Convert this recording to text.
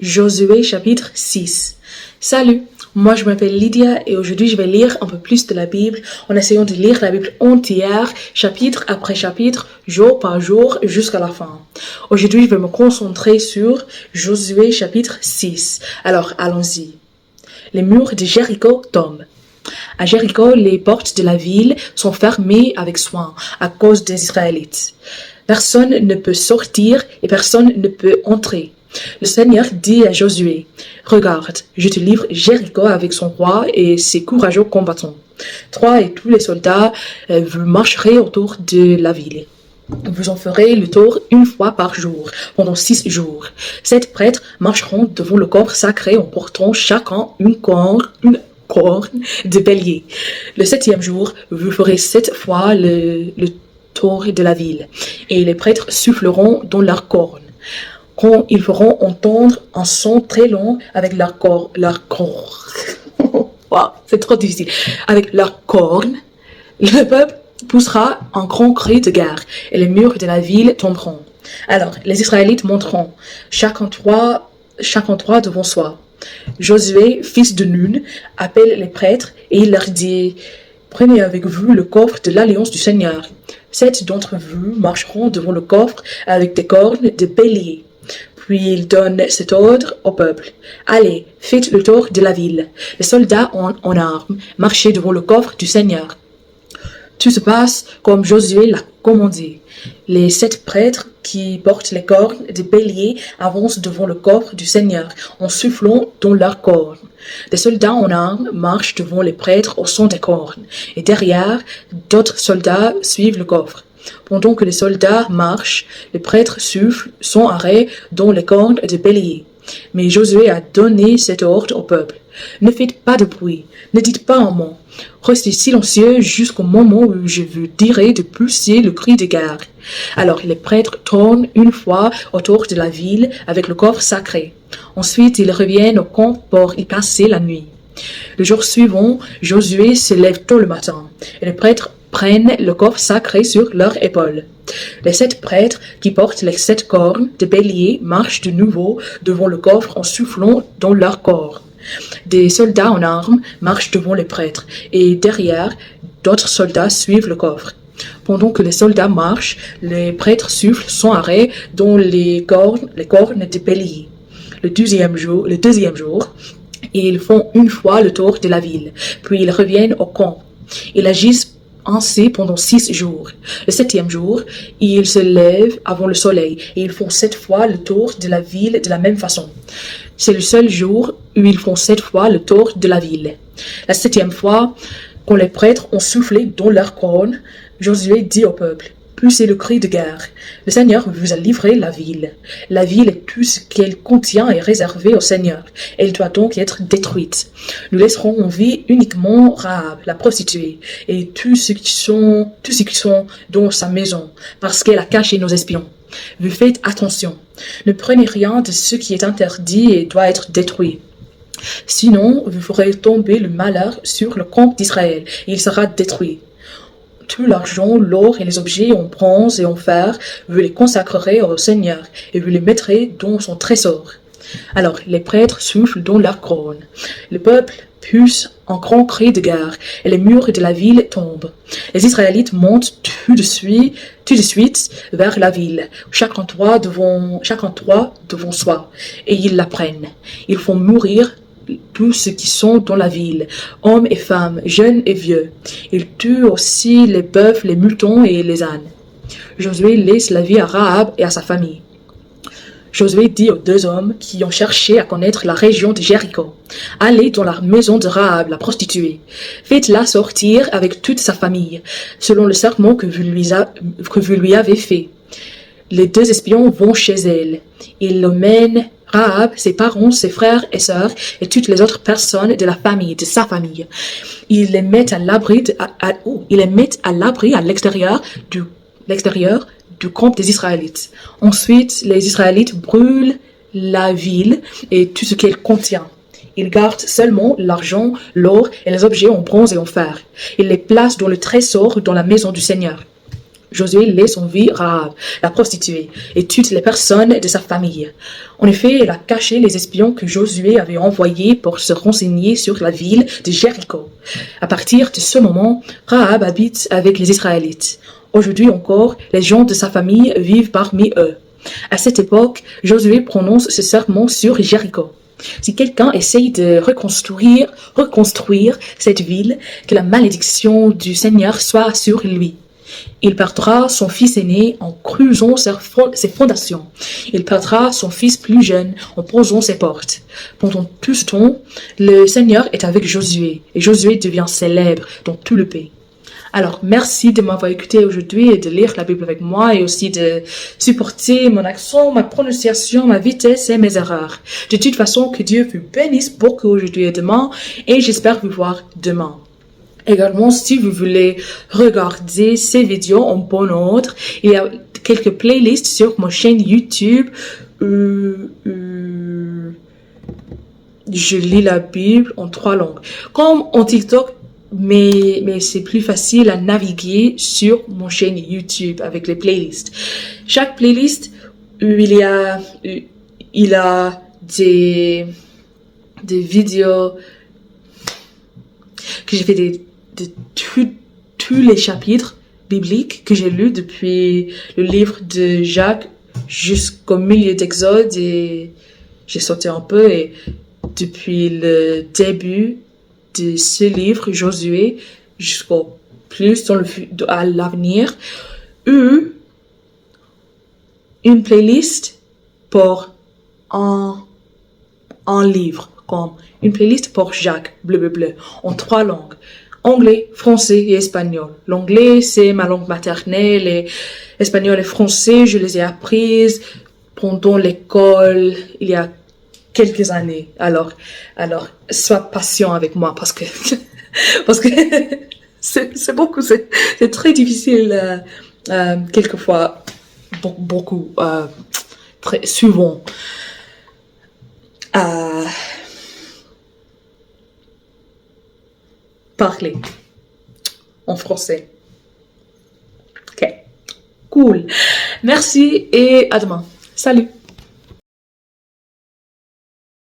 Josué chapitre 6. Salut, moi je m'appelle Lydia et aujourd'hui je vais lire un peu plus de la Bible en essayant de lire la Bible entière, chapitre après chapitre, jour par jour jusqu'à la fin. Aujourd'hui je vais me concentrer sur Josué chapitre 6. Alors allons-y. Les murs de Jéricho tombent. À Jéricho, les portes de la ville sont fermées avec soin à cause des Israélites. Personne ne peut sortir et personne ne peut entrer. Le Seigneur dit à Josué, « Regarde, je te livre Jéricho avec son roi et ses courageux combattants. Toi et tous les soldats, vous marcherez autour de la ville. Vous en ferez le tour une fois par jour, pendant 6 jours. 7 prêtres marcheront devant le corps sacré en portant chacun une corne de bélier. Le 7e jour, vous ferez 7 fois le tour de la ville, et les prêtres souffleront dans leurs cornes. Quand ils feront entendre un son très long avec leur corne, wow, c'est trop difficile, avec leur corne, le peuple poussera un grand cri de guerre, et les murs de la ville tomberont. Alors, les Israélites monteront, chacun trois devant soi. Josué, fils de Nun, appelle les prêtres et il leur dit, « Prenez avec vous le coffre de l'alliance du Seigneur. 7 d'entre vous marcheront devant le coffre avec des cornes de bélier. » Puis il donne cet ordre au peuple. « Allez, faites le tour de la ville. Les soldats en armes, marchez devant le coffre du Seigneur. » Tout se passe comme Josué l'a commandé. Les 7 prêtres qui portent les cornes de bélier avancent devant le coffre du Seigneur en soufflant dans leurs cornes. Des soldats en armes marchent devant les prêtres au son des cornes, et derrière, d'autres soldats suivent le coffre. Pendant que les soldats marchent, les prêtres soufflent sans arrêt dans les cornes de bélier. Mais Josué a donné cet ordre au peuple. Ne faites pas de bruit, ne dites pas un mot. Restez silencieux jusqu'au moment où je vous dirai de pousser le cri de guerre. Alors les prêtres tournent une fois autour de la ville avec le coffre sacré. Ensuite, ils reviennent au camp pour y passer la nuit. Le jour suivant, Josué se lève tôt le matin, et les prêtres prennent le coffre sacré sur leurs épaules. Les 7 prêtres qui portent les 7 cornes de bélier marchent de nouveau devant le coffre en soufflant dans leurs cornes. Des soldats en armes marchent devant les prêtres, et derrière, d'autres soldats suivent le coffre. Pendant que les soldats marchent, les prêtres soufflent sans arrêt dans les cornes de bélier. Le deuxième jour, ils font une fois le tour de la ville, puis ils reviennent au camp. Ils agissent ainsi pendant 6 jours. Le 7e jour, ils se lèvent avant le soleil et ils font 7 fois le tour de la ville de la même façon. C'est le seul jour où ils font 7 fois le tour de la ville. La 7e fois, quand les prêtres ont soufflé dans leur corne, Josué dit au peuple, « Poussez le cri de guerre. Le Seigneur vous a livré la ville. La ville et tout ce qu'elle contient est réservé au Seigneur. Elle doit donc être détruite. Nous laisserons en vie uniquement Rahab, la prostituée, et tous ceux qui sont dans sa maison, parce qu'elle a caché nos espions. Vous faites attention. Ne prenez rien de ce qui est interdit et doit être détruit. Sinon, vous ferez tomber le malheur sur le camp d'Israël, et il sera détruit. Tout l'argent, l'or et les objets en bronze et en fer, vous les consacrerez au Seigneur, et vous les mettrez dans son trésor. » Alors les prêtres soufflent dans leur couronne. Le peuple pousse un grand cri de guerre, et les murs de la ville tombent. Les Israélites montent tout de suite vers la ville, chacun trois devant soi, et ils la prennent. Ils font mourir tous ceux qui sont dans la ville, hommes et femmes, jeunes et vieux. Ils tuent aussi les bœufs, les moutons et les ânes. Josué laisse la vie à Rahab et à sa famille. Josué dit aux 2 hommes qui ont cherché à connaître la région de Jéricho, « Allez dans la maison de Rahab, la prostituée. Faites-la sortir avec toute sa famille, selon le serment que vous lui avez fait. » Les 2 espions vont chez elle. Ils emmènent Rahab, ses parents, ses frères et sœurs et toutes les autres personnes de sa famille. Ils les mettent à l'abri à l'extérieur du camp des Israélites. Ensuite, les Israélites brûlent la ville et tout ce qu'elle contient. Ils gardent seulement l'argent, l'or et les objets en bronze et en fer. Ils les placent dans le trésor dans la maison du Seigneur. Josué laisse en vie Rahab, la prostituée, et toutes les personnes de sa famille. En effet, il a caché les espions que Josué avait envoyés pour se renseigner sur la ville de Jéricho. À partir de ce moment, Rahab habite avec les Israélites. Aujourd'hui encore, les gens de sa famille vivent parmi eux. À cette époque, Josué prononce ce serment sur Jéricho. Si quelqu'un essaye de reconstruire cette ville, que la malédiction du Seigneur soit sur lui. Il perdra son fils aîné en creusant ses fondations. Il perdra son fils plus jeune en posant ses portes. Pendant tout ce temps, le Seigneur est avec Josué, et Josué devient célèbre dans tout le pays. Alors, merci de m'avoir écouté aujourd'hui et de lire la Bible avec moi et aussi de supporter mon accent, ma prononciation, ma vitesse et mes erreurs. De toute façon, que Dieu vous bénisse beaucoup aujourd'hui et demain et j'espère vous voir demain. Également, si vous voulez regarder ces vidéos en bon ordre, il y a quelques playlists sur ma chaîne YouTube. Je lis la Bible en 3 langues. Comme en TikTok, mais c'est plus facile à naviguer sur mon chaîne YouTube avec les playlists. Chaque playlist, il a des vidéos que j'ai fait de tous les chapitres bibliques que j'ai lus depuis le livre de Jacques jusqu'au milieu d'Exode et j'ai sauté un peu et depuis le début de ce livre, Josué, jusqu'au plus à l'avenir, une playlist pour un livre, comme une playlist pour Jacques, bleu, en 3 langues, anglais, français et espagnol. L'anglais, c'est ma langue maternelle et espagnol et français, je les ai apprises pendant l'école, il y a quelques années. Alors, sois patient avec moi parce que c'est beaucoup, c'est très difficile, quelquefois, beaucoup, très souvent, à parler en français. Ok, cool. Merci et à demain. Salut.